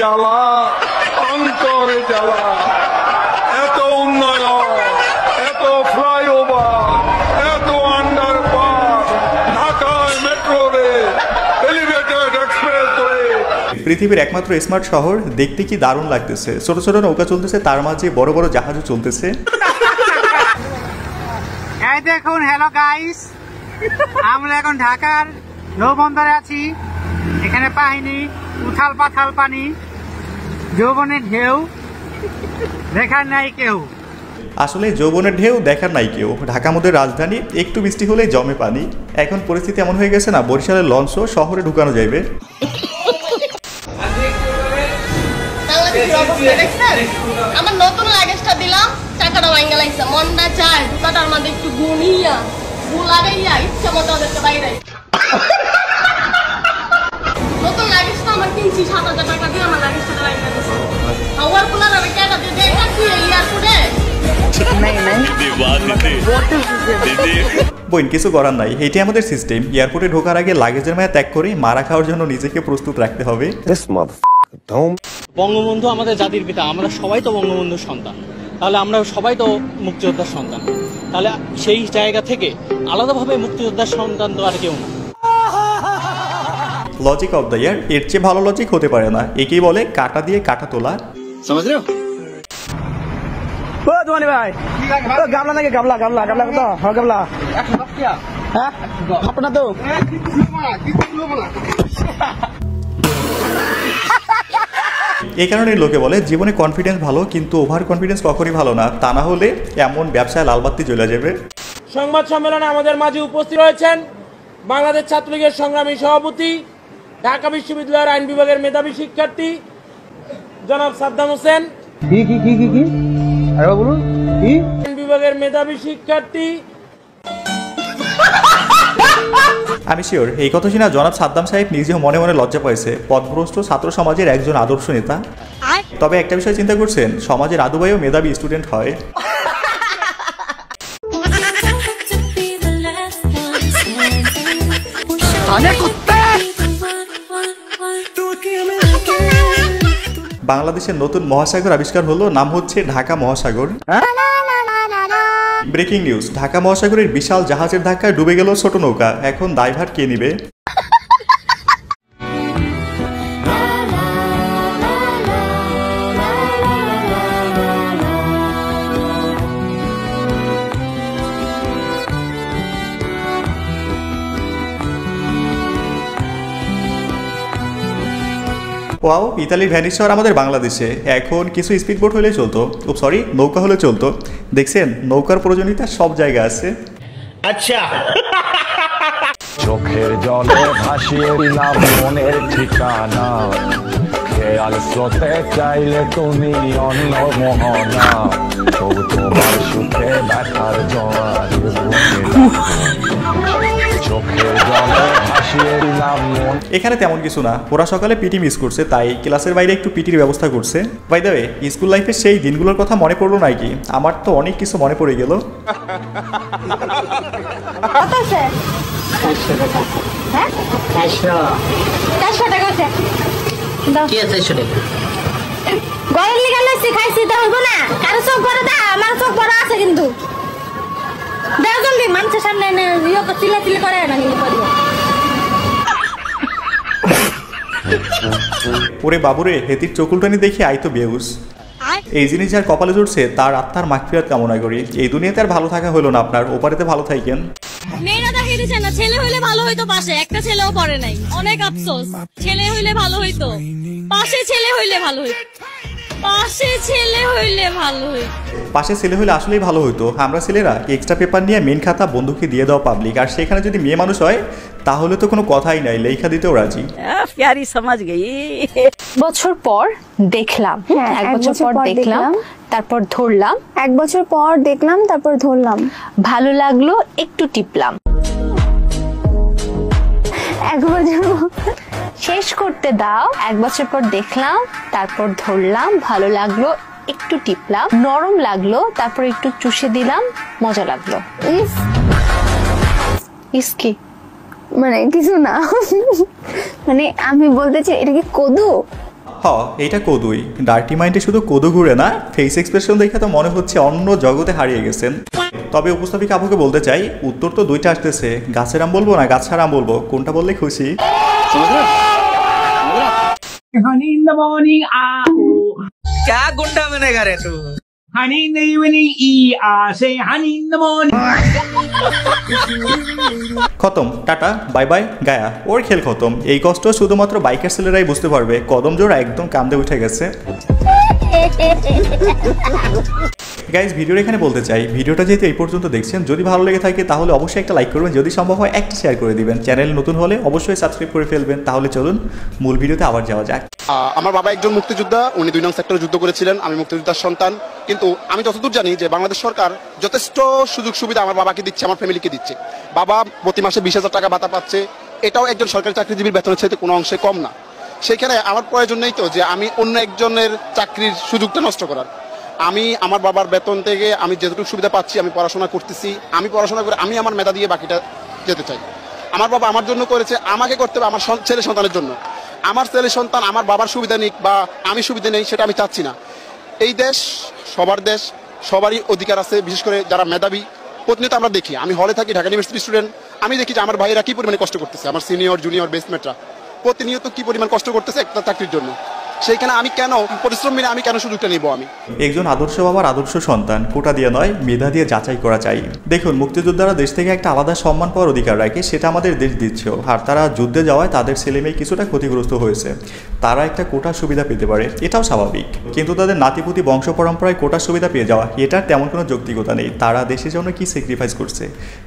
জ্বালা, অন্তরে জ্বালা। এত উন্নয়ন, এত ফ্লাইওভার, এত আন্ডারপাস, ঢাকায় মেট্রো রেল, এলিভেটেড এক্সপ্রেসওয়ে। পৃথিবীর একমাত্র স্মার্ট শহর, দেখতে কি দারুণ লাগতেছে। ছোট ছোট নৌকা চলতেছে, তার মাঝে বড় বড় জাহাজও চলতেছে। এই দেখুন, হ্যালো গাইস, আমরা এখন ঢাকার নৌবন্দরে আছি। এখানে পাহিনি, উথাল পাথাল পানি, যৌবনের ঢেউ, দেখার নাই কেউ। আসলে যৌবনের ঢেউ দেখার নাই কেউ। ঢাকা আমাদের রাজধানী, একটু বৃষ্টি হলেই জমে পানি। এখন পরিস্থিতি এমন হয়ে গেছে না, বরিশালের লঞ্চও শহরে ঢুকানো যাবে। আমার নতুন লাগেজটা দিলাম, টাকাটা ভাঙ্গা লাগছে। মনটা চায় ঢুকাটার মধ্যে একটু গুনিয়া গু লাগাইয়া ইচ্ছা মতো ওদেরকে বাইরে। নতুন লাগেজটা আমার কিনছি 7,000 টাকা দিয়ে, আমার লাগেজটা ভাঙ্গা দিচ্ছে। হাওয়ার কুলার আমি কেটা দিয়ে দেখা কি এয়ারপোর্টে বোন, কিছু করার নাই, এটাই আমাদের সিস্টেম। এয়ারপোর্টে ঢোকার আগে লাগেজের মায়া ত্যাগ করে মারা খাওয়ার জন্য নিজেকে প্রস্তুত রাখতে হবে। বঙ্গবন্ধু আমাদের জাতির পিতা, আমরা সবাই তো বঙ্গবন্ধুর সন্তান, তাহলে আমরা সবাই তো মুক্তিযোদ্ধার সন্তান। তাহলে সেই জায়গা থেকে আলাদাভাবে মুক্তিযোদ্ধার সন্তান তো আর কেউ না। লজিক অফ দ্য ইয়ার, এর চেয়ে ভালো লজিক হতে পারে না। একেই বলে কাটা দিয়ে কাটা তোলা। ভাই গামলা নাকি গামলা গামলা গামলা কত? হ্যাঁ গামলা, হ্যাঁ আপনার তো এই কারণে লোকে বলে জীবনে কনফিডেন্স ভালো, কিন্তু ওভার কনফিডেন্স কখনই ভালো না। তা না হলে এমন ব্যবসায় লালবাতি জ্বলে যাবে। সংবাদ সম্মেলনে আমাদের মাঝে উপস্থিত রয়েছেন বাংলাদেশ ছাত্রলীগের সংগ্রামী সভাপতি, ঢাকা বিশ্ববিদ্যালয়ের আইন বিভাগের মেধাবী শিক্ষার্থী জনাব সাদ্দাম হোসেন। আইন বিভাগের মেধাবী শিক্ষার্থী। আমি শিওর এই কথা শুনে জনাব সাদ্দাম সাহেব নিজেও মনে মনে লজ্জা পাইছে। পথভ্রষ্ট ছাত্র সমাজের একজন আদর্শ নেতা। তবে একটা বিষয় চিন্তা করছেন, সমাজের আদুবাইও মেধাবী স্টুডেন্ট হয়। বাংলাদেশের নতুন মহাসাগর আবিষ্কার হলো, নাম হচ্ছে ঢাকা মহাসাগর। ব্রেকিং নিউজ, ঢাকা মহাসাগরের বিশাল জাহাজের ধাক্কায় ডুবে গেল ছোট নৌকা। এখন দায়ভার কে নিবে? ওয়াও, ইতালির ভ্যানিস শহর আমাদের বাংলাদেশে। এখন কিছু স্পিড বোট হলে চলতো, সরি নৌকা হলে চলতো। দেখছেন, নৌকার প্রয়োজনীয়তা সব জায়গায় আছে। আচ্ছা, চোখের জলে ভাসিয়ে দিলাম মনের ঠিকানা, খেয়াল স্রোতে চাইলে তুমি অন্য মোহনা, তবু তোমার সুখে ব্যথার জোয়ার চোখের জলে ভাসিয়ে দিলাম। এখানে তেমন কিছু না, ওরা সকালে পিটি মিস করছে, তাই ক্লাসের বাইরে একটু পিটির ব্যবস্থা করছে। বাই দ্য ওয়ে, স্কুল লাইফের সেই দিনগুলোর কথা মনে পড়লো নাকি? আমার তো অনেক কিছু মনে পড়ে গেল। ওরে বাবুরে, হেতির চকুলটানি দেখে আই তো বেউস। এই জিনিস যার কপালে জুটছে তার আত্মার মাগফিরাত কামনা করি। এই দুনিয়াতে আর ভালো থাকা হলো না আপনার, ওপারেতে ভালো থাকেন। মেয়েরা দেখাইতেছে না, ছেলে হইলে ভালো হইতো। পাশে একটা ছেলেও পড়ে নাই, অনেক আফসোস। ছেলে হইলে ভালো হইতো, পাশে ছেলে হইলে ভালো হইতো, পাশে ছেলে হইলে ভালো হইতো, পাশে ছেলে হইলে আসলেই ভালো হইতো। আমরা ছেলেরা এক্সট্রা পেপার নিয়ে মেন খাতা বন্ধুকে দিয়ে দাও পাবলিক, আর সেখানে যদি মেয়ে মানুষ হয় তাহলে তো কোনো কথাই নাই, লেখা দিতেও রাজি। প্যারি সমাজ গই। বছর পর দেখলাম, এক বছর পর দেখলাম, তারপর ধরলাম, এক বছর পর দেখলাম, তারপর ধরলাম, ভালো লাগলো, একটু টিপলাম, এক বছর শেষ করতে দাও। এক বছর পর দেখলাম, তারপর ধরলাম, ভালো লাগলো, একটু টিপলাম, নরম লাগলো, তারপর একটু চুষে দিলাম, মজা লাগলো। ইস কি মানে কিছু না, মানে আমি বলতে চাই এটা কি কদু? হ, এইটা কদুই। ডার্টি মাইন্ডে শুধু কদু ঘুরে না, ফেস এক্সপ্রেশন দেখে তো মনে হচ্ছে অন্য জগতে হারিয়ে গেছেন। তবে উপস্থাপিকা আপুকে বলতে চাই, উত্তর তো দুইটা আসতেছে, গাছের আম বলবো না গাছার আম বলবো, কোনটা বললে খুশি? Honey in the morning, क्या गुंडा बनेगा रे तू? Honey in the evening, say honey in the morning. খতম, টাটা বাই বাই গায়া, ওর খেল খতম। এই কষ্ট শুধুমাত্র বাইকের ছেলেরাই বুঝতে পারবে। কদম জোড়া একদম কান্দে উঠে গেছে। গাইজ, ভিডিওর এখানে বলতে চাই, ভিডিওটা যেহেতু এই পর্যন্ত দেখছেন, যদি ভালো লেগে থাকে তাহলে অবশ্যই একটা লাইক করবেন, যদি সম্ভব হয় একটা শেয়ার করে দিবেন। চ্যানেল নতুন হলে অবশ্যই সাবস্ক্রাইব করে ফেলবেন। তাহলে চলুন মূল ভিডিওতে আবার যাওয়া যাক। আমার বাবা একজন মুক্তিযোদ্ধা, উনি 2 নং সেক্টরে যুদ্ধ করেছিলেন। আমি মুক্তিযোদ্ধার সন্তান, কিন্তু আমি যতদূর জানি যে বাংলাদেশ সরকার যথেষ্ট সুযোগ সুবিধা আমার বাবাকে দিচ্ছে, আমার ফ্যামিলিকে দিচ্ছে। বাবা প্রতি মাসে 20,000 টাকা ভাতা পাচ্ছে, এটাও একজন সরকারি চাকরিজীবীর বেতনের চাইতে কোনো অংশে কম না। সেখানে আমার প্রয়োজন নেই তো যে আমি অন্য একজনের চাকরির সুযোগটা নষ্ট করার। আমি আমার বাবার বেতন থেকে আমি যতটুকু সুবিধা পাচ্ছি, আমি পড়াশোনা করতেছি। আমি পড়াশোনা করে আমি আমার মেধা দিয়ে বাকিটা যেতে চাই। আমার বাবা আমার জন্য করেছে, আমাকে করতে হবে আমার ছেলে সন্তানের জন্য। আমার ছেলে সন্তান আমার বাবার সুবিধা নিক বা আমি সুবিধা নেই, সেটা আমি চাচ্ছি না। এই দেশ সবার দেশ, সবারই অধিকার আছে। বিশেষ করে যারা মেধাবী, প্রতিনিয়ত আমরা দেখি, আমি হলে থাকি, ঢাকা ইউনিভার্সিটি স্টুডেন্ট, আমি দেখি যে আমার ভাইয়েরা কি পরিমাণে কষ্ট করতেছে, আমার সিনিয়র জুনিয়র বেসমেটরা প্রতিনিয়ত কি পরিমাণ কষ্ট করতেছে একটা চাকরির জন্য। সেইখানে আমি কেন পরিশ্রম মিলে আমি কেন সুযোগটা নিব? আমি একজন আদর্শ বাবার আদর্শ সন্তান, কোটা দিয়ে নয় মেধা দিয়ে যাচাই করা চাই। দেখুন, মুক্তিযোদ্ধারা দেশ থেকে একটা আলাদা সম্মান পাওয়ার অধিকার রাখে, সেটা আমাদের দেশ দিচ্ছেও। আর তারা যুদ্ধে যাওয়ায় তাদের ছেলেমেয়ে কিছুটা ক্ষতিগ্রস্ত হয়েছে, তারা একটা কোটার সুবিধা পেতে পারে, এটাও স্বাভাবিক। কিন্তু তাদের নাতিপুতি বংশ পরম্পরায় কোটার সুবিধা পেয়ে যাওয়া, এটার তেমন কোনো যৌক্তিকতা নেই। তারা দেশের জন্য কি স্যাক্রিফাইস করছে,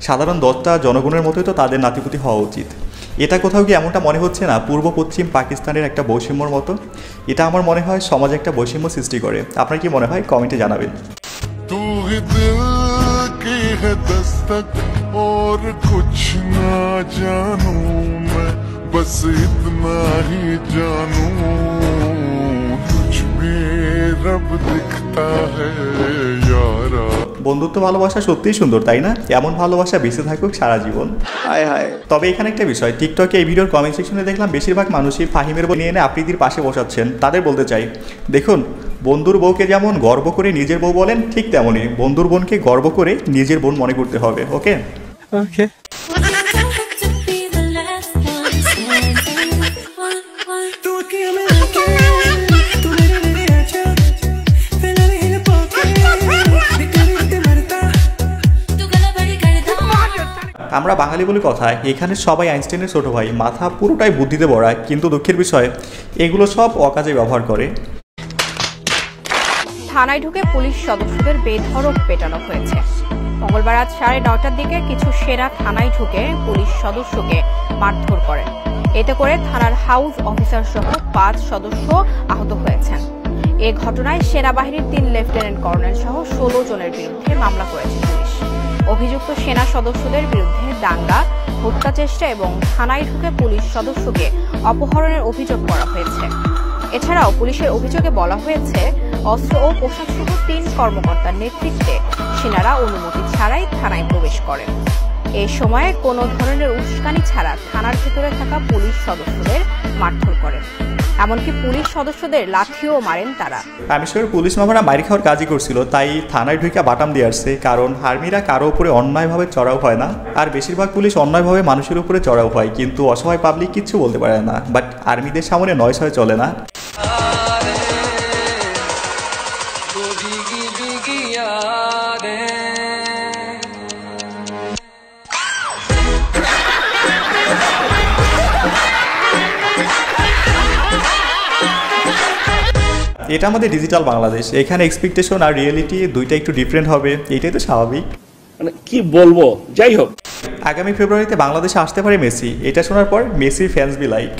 সাধারণ 10টা জনগণের মতোই তো তাদের নাতিপুতি হওয়া উচিত। এটা কোথাও কি এমনটা মনে হচ্ছে না পূর্ব পশ্চিম পাকিস্তানের একটা বৈষম্যর মতো? এটা আমার মনে হয় সমাজে একটা বৈষম্য সৃষ্টি করে। আপনার কি মনে হয়? কমেন্টে জানাবেন। বন্ধুত্ব ভালোবাসা সত্যিই সুন্দর, তাই না? এমন ভালোবাসা বেঁচে থাকুক সারা জীবন। তবে এখানে একটা বিষয়, টিকটকে এই ভিডিওর কমেন্ট সেকশনে দেখলাম বেশিরভাগ মানুষই ফাহিমের বউ নিয়ে এনে আফ্রিদির পাশে বসাচ্ছেন। তাদের বলতে চাই, দেখুন, বন্ধুর বউকে যেমন গর্ব করে নিজের বউ বলেন, ঠিক তেমনই বন্ধুর বোনকে গর্ব করে নিজের বোন মনে করতে হবে। ওকে ওকে। আমরা বাঙালি বলে কথা, এখানে সবাই আইনস্টাইনের ছোট ভাই, মাথা পুরোটাই বুদ্ধিতে ভরা, কিন্তু দুঃখের বিষয় এগুলো সব অকাজে ব্যবহার করে। থানায় ঢুকে পুলিশ সদস্যদের বেধড়ক পেটানো হয়েছে। মঙ্গলবার রাত 9:30টার দিকে কিছু সেনা থানায় ঢুকে পুলিশ সদস্যকে মারধর করেন। এতে করে থানার হাউস অফিসার সহ 5 সদস্য আহত হয়েছেন। এ ঘটনায় সেনাবাহিনীর 3 লেফটেন্যান্ট কর্নেল সহ 16 জনের বিরুদ্ধে মামলা করেছে পুলিশ। অভিযুক্ত সেনা সদস্যদের বিরুদ্ধে দাঙ্গা, হত্যা চেষ্টা এবং থানায় ঢুকে পুলিশ সদস্যকে অপহরণের অভিযোগ করা হয়েছে। এছাড়াও পুলিশের অভিযোগে বলা হয়েছে, অস্ত্র ও পোশাক সহ 3 কর্মকর্তার নেতৃত্বে সেনারা অনুমতি ছাড়াই থানায় প্রবেশ করেন। এই সময়ে কোনো ধরনের উস্কানি ছাড়া থানার ভেতরে থাকা পুলিশ সদস্যদের মারধর করেন। এমনকি পুলিশ সদস্যদের লাঠিও মারেন তারা। আমি শিওর পুলিশ মামারা মারি খাওয়ার কাজই করছিল, তাই থানায় ঢুকে বাটাম দিয়ে আসছে। কারণ আর্মিরা কারো উপরে অন্যায়ভাবে চড়াও হয় না, আর বেশিরভাগ পুলিশ অন্যায়ভাবে মানুষের উপরে চড়াও হয়, কিন্তু অসহায় পাবলিক কিচ্ছু বলতে পারে না। বাট আর্মিদের সামনে 9-6 চলে না। এটা আমাদের ডিজিটাল বাংলাদেশ, এখানে এক্সপেকটেশন আর রিয়েলিটি দুইটা একটু ডিফারেন্ট হবে, এটাই তো স্বাভাবিক। মানে কি বলবো, যাই হোক। আগামী ফেব্রুয়ারিতে বাংলাদেশে আসতে পারে মেসি, এটা শোনার পর মেসি ফ্যান্স বি লাইক